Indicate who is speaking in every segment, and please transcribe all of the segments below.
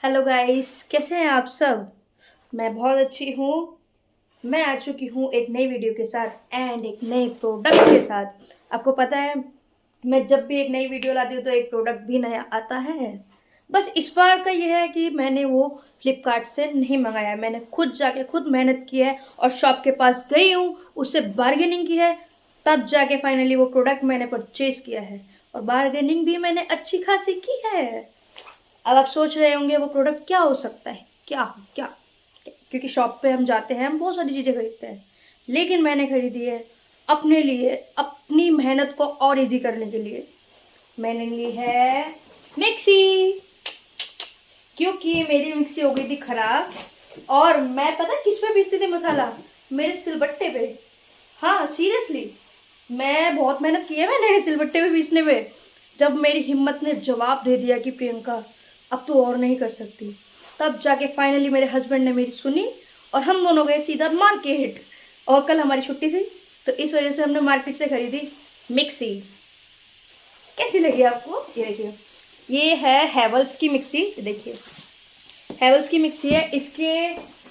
Speaker 1: Hello guys, कैसे हैं आप सब। मैं बहुत अच्छी हूँ। मैं आ चुकी हूँ एक नई वीडियो के साथ एंड एक नए प्रोडक्ट के साथ। आपको पता है, मैं जब भी एक नई वीडियो लाती हूँ तो एक प्रोडक्ट भी नया आता है। बस इस बार का ये है कि मैंने वो फ्लिपकार्ट से नहीं मंगाया, मैंने खुद जाके खुद मेहनत की है और शॉप के पास गई हूँ, उससे बार्गेनिंग की है, तब जाके फाइनली वो प्रोडक्ट मैंने परचेज किया है। और बार्गेनिंग भी मैंने अच्छी खासी की है। अब आप सोच रहे होंगे वो प्रोडक्ट क्या हो सकता है, क्या, क्योंकि शॉप पे हम जाते हैं, हम बहुत सारी चीज़ें खरीदते हैं, लेकिन मैंने खरीदी है अपने लिए, अपनी मेहनत को और इजी करने के लिए। मैंने ली है मिक्सी, क्योंकि मेरी मिक्सी हो गई थी खराब और मैं पता किस पे पीसती थी मसाला, मेरे सिलबट्टे पे। हाँ सीरियसली, मैं बहुत मेहनत की है मैंने सिलबट्टे पे पीसने पे। जब मेरी हिम्मत ने जवाब दे दिया कि प्रियंका अब तो और नहीं कर सकती, तब जाके फाइनली मेरे हस्बैंड ने मेरी सुनी और हम दोनों गए सीधा मार्केट। और कल हमारी छुट्टी थी तो इस वजह से हमने मार्केट से खरीदी मिक्सी। कैसी लगी आपको? ये देखिए, ये है हैवल्स की मिक्सी। देखिए, हैवल्स की मिक्सी है, इसके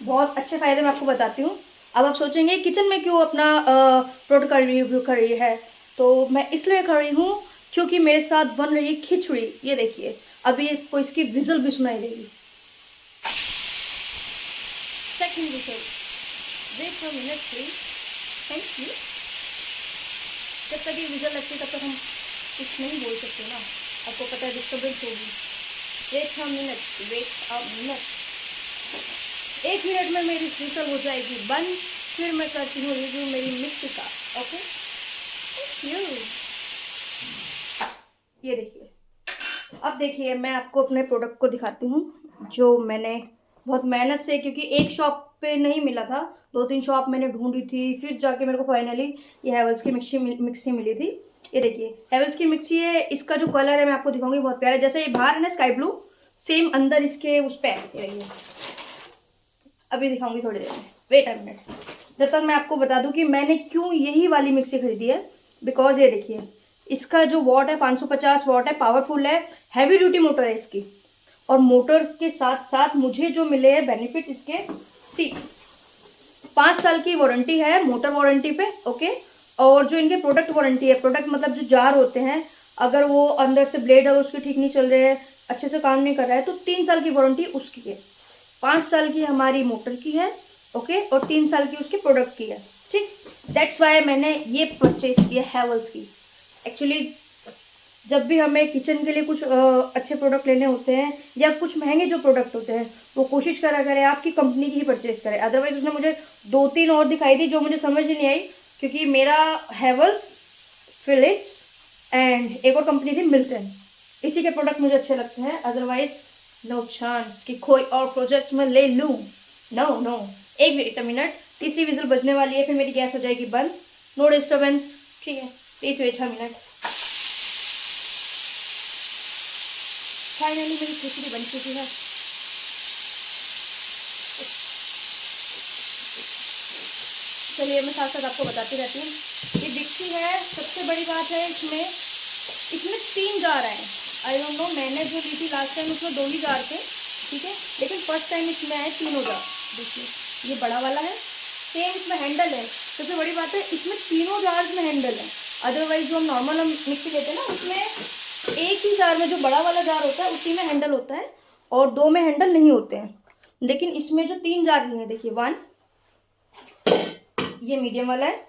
Speaker 1: बहुत अच्छे फ़ायदे मैं आपको बताती हूँ। अब आप सोचेंगे किचन में क्यों अपना प्रोडक्ट का रिव्यू कर रही है, तो मैं इसलिए कर रही हूँ क्योंकि मेरे साथ बन रही खिचड़ी। ये देखिए, अभी इसको इसकी विजल भी सुनाई देगी। Second whistle, wait for minute please, thank you. जब तक ये विजल लगती है तब तक हम कुछ नहीं बोल सकते ना, आपको पता है डिस्टर्बेंस होगी। Wait for minute, wait a minute. 1 minute में मेरी विसल हो जाएगी बंद, फिर मैं करती हूँ रिव्यू मेरी मिक्सी का। Okay, thank you. ये देखिए, अब देखिए मैं आपको अपने प्रोडक्ट को दिखाती हूँ जो मैंने बहुत मेहनत से, क्योंकि एक शॉप पे नहीं मिला था, 2-3 शॉप मैंने ढूंढी थी, फिर जाके मेरे को फाइनली ये हैवल्स की मिक्सी मिली थी। ये देखिए, हैवल्स की मिक्सी है, इसका जो कलर है मैं आपको दिखाऊंगी, बहुत प्यारा है। जैसे ये बाहर है ना स्काई ब्लू, सेम अंदर इसके उस पे है। ये अभी दिखाऊंगी थोड़ी देर में, वेट अ मिनट। जब तक मैं आपको बता दूं कि मैंने क्यों यही वाली मिक्सी खरीदी है। बिकॉज ये देखिए, इसका जो वॉट है 550 वॉट है, पावरफुल है, हैवी ड्यूटी मोटर है इसकी। और मोटर के साथ साथ मुझे जो मिले हैं बेनिफिट इसके, सी 5 साल की वारंटी है मोटर वारंटी पे। ओके, और जो इनके प्रोडक्ट वारंटी है, प्रोडक्ट मतलब जो जार होते हैं, अगर वो अंदर से ब्लेड है उसके ठीक नहीं चल रहे हैं, अच्छे से काम नहीं कर रहा है, तो 3 साल की वारंटी उसकी है। 5 साल की हमारी मोटर की है, ओके, और 3 साल की उसके प्रोडक्ट की है। ठीक, दैट्स वाई मैंने ये परचेज किया हैवल्स की। एक्चुअली जब भी हमें किचन के लिए कुछ अच्छे प्रोडक्ट लेने होते हैं या कुछ महंगे जो प्रोडक्ट होते हैं, वो कोशिश करा करें आपकी कंपनी की ही परचेज करें। अदरवाइज उसने मुझे 2-3 और दिखाई दी जो मुझे समझ ही नहीं आई, क्योंकि मेरा हैवल्स, फिलिप्स एंड एक और कंपनी थी मिल्टन, इसी के प्रोडक्ट मुझे अच्छे लगते हैं। अदरवाइज नो चांस कि कोई और प्रोजेक्ट में ले लूँ। नो नो, एक मिनट, तीसरी विजिल बजने वाली है, फिर मेरी गैस हो जाएगी बंद। नो डिस्टर्बेंस, ठीक है, प्लीज वेट 6 मिनट। फाइनली मेरी खिचड़ी बन चुकी है। चलिए मैं साथ साथ आपको बताती रहती हूँ। ये मिक्सी है, सबसे बड़ी बात है इसमें, इसमें 3 जार हैं। आई डोंट नो, मैंने जो ली थी लास्ट टाइम उसमें 2 ही जार थे, ठीक है, लेकिन फर्स्ट टाइम इसमें आए 3 जार। देखिए, ये बड़ा वाला है, सेम इसमें हैंडल है। सबसे बड़ी बात है इसमें 3 जार्स में हैंडल है। अदरवाइज जो हम नॉर्मल हम मिक्सी लेते हैं ना, उसमें एक ही जार में जो बड़ा वाला जार होता है उसी में हैंडल होता है और 2 में हैंडल नहीं होते हैं। लेकिन इसमें जो 3 जार लिए हैं, देखिए 1, ये मीडियम वाला है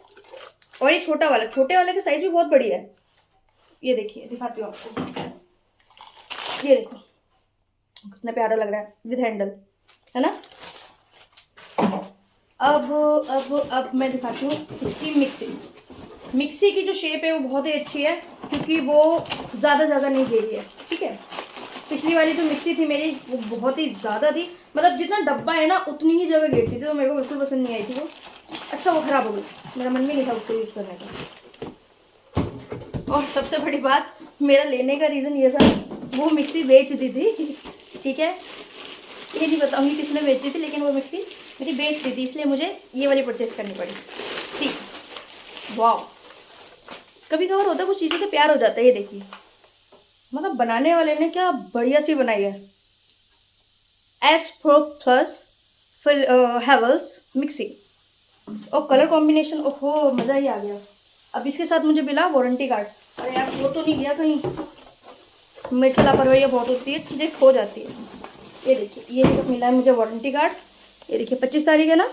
Speaker 1: और ये छोटा वाला, छोटे वाले का साइज भी बहुत बड़ी है। ये देखिए, दिखाती हूँ आपको, ये देखो कितना प्यारा लग रहा है विद हैंडल, है ना। अब मैं दिखाती हूँ इसकी मिक्सी की जो शेप है वो बहुत ही अच्छी है, क्योंकि वो ज़्यादा जगह नहीं दे रही है, ठीक है। पिछली वाली जो मिक्सी थी मेरी वो बहुत ही ज़्यादा थी, मतलब जितना डब्बा है ना उतनी ही जगह घेरती थी, तो मेरे को बिल्कुल पसंद नहीं आई थी वो। अच्छा, वो ख़राब हो गई, मेरा मन भी नहीं था उसको यूज़ करने का। और सबसे बड़ी बात, मेरा लेने का रीज़न ये था, वो मिक्सी बेच दी थी, ठीक है, ये नहीं बताऊँगी किसने बेची थी, लेकिन वो मिक्सी मेरी बेच दी थी, इसलिए मुझे ये वाली परचेज़ करनी पड़ी। सी वाओ, कभी कभार होता है कुछ चीज़ों से प्यार हो जाता है। ये देखिए, मतलब बनाने वाले ने क्या बढ़िया सी बनाई है। S pro plus Havells mixie. और कलर कॉम्बिनेशन, ओहो मज़ा ही आ गया। अब इसके साथ मुझे मिला वारंटी कार्ड। अरे यार वो तो नहीं गया कहीं, मेरे से लापरवाही बहुत होती है, चीज़ें खो जाती है। ये देखिए, ये मिला है मुझे वारंटी कार्ड। ये देखिए 25 तारीख है ना,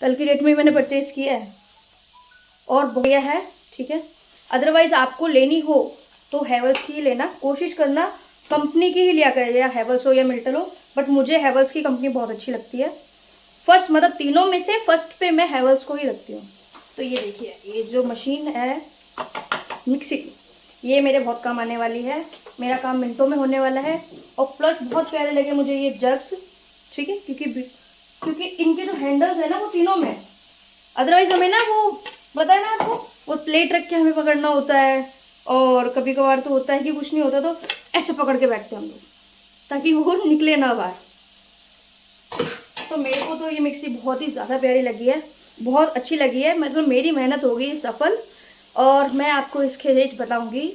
Speaker 1: कल की डेट में मैंने परचेज़ किया है और बढ़िया है, ठीक है। अदरवाइज़ आपको लेनी हो तो हैवल्स की ही लेना, कोशिश करना कंपनी की ही लिया करें, या हैवल्स हो या मिल्टन हो, बट मुझे हैवल्स की कंपनी बहुत अच्छी लगती है। फर्स्ट मतलब तीनों में से फर्स्ट पे मैं हैवल्स को ही रखती हूँ। तो ये देखिए, ये जो मशीन है मिक्सी, ये मेरे बहुत काम आने वाली है, मेरा काम मिनटों में होने वाला है। और प्लस बहुत प्यारे लगे मुझे ये जग्स, ठीक है, क्योंकि इनके जो हैंडल्स है ना वो तीनों में, अदरवाइज हमें ना वो बताया ना आपको, वो प्लेट रख के हमें पकड़ना होता है, और कभी कभार तो होता है कि कुछ नहीं होता तो ऐसे पकड़ के बैठते हैं हम लोग ताकि वो निकले ना बाहर। तो मेरे को तो ये मिक्सी बहुत ही ज़्यादा प्यारी लगी है, बहुत अच्छी लगी है, मतलब मेरी मेहनत हो गई सफल। और मैं आपको इसके रेट बताऊंगी।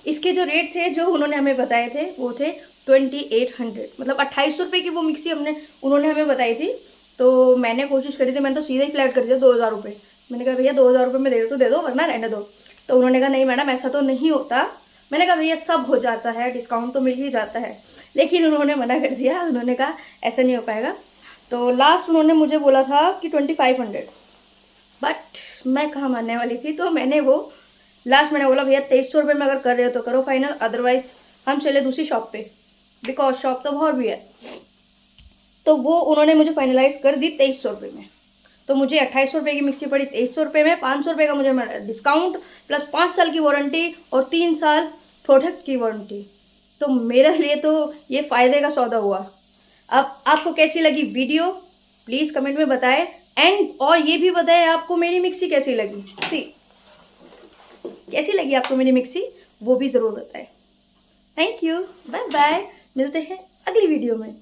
Speaker 1: इसके जो रेट थे जो उन्होंने हमें बताए थे वो थे 2800, मतलब 2800 रुपये की वो मिक्सी उन्होंने हमें बताई थी। तो मैंने कोशिश करी थी, मैंने तो सीधे ही फ्लैट कर दिया 2000 रुपये। मैंने कहा भैया 2000 रुपये में दे दो वरना रहने दो। तो उन्होंने कहा नहीं मैडम ऐसा तो नहीं होता। मैंने कहा भैया सब हो जाता है, डिस्काउंट तो मिल ही जाता है, लेकिन उन्होंने मना कर दिया। उन्होंने कहा ऐसा नहीं हो पाएगा। तो लास्ट उन्होंने मुझे बोला था कि 2500, बट मैं कहाँ मानने वाली थी। तो मैंने वो लास्ट मैंने बोला भैया 2300 रुपये में अगर कर रहे हो तो करो फाइनल, अदरवाइज हम चले दूसरी शॉप पे, बिकॉज शॉप तो बहुत भी है। तो वो उन्होंने मुझे फाइनलाइज कर दी 2300 रुपये में। तो मुझे 2800 रुपये की मिक्सी पड़ी 2300 रुपये में, 500 रुपये का मुझे डिस्काउंट, प्लस 5 साल की वारंटी और 3 साल प्रोडक्ट की वारंटी। तो मेरे लिए तो ये फ़ायदे का सौदा हुआ। अब आपको कैसी लगी वीडियो प्लीज़ कमेंट में बताएं, और ये भी बताएं आपको मेरी मिक्सी कैसी लगी, कैसी लगी आपको मेरी मिक्सी, वो भी ज़रूर बताएं। थैंक यू, बाय बाय, मिलते हैं अगली वीडियो में।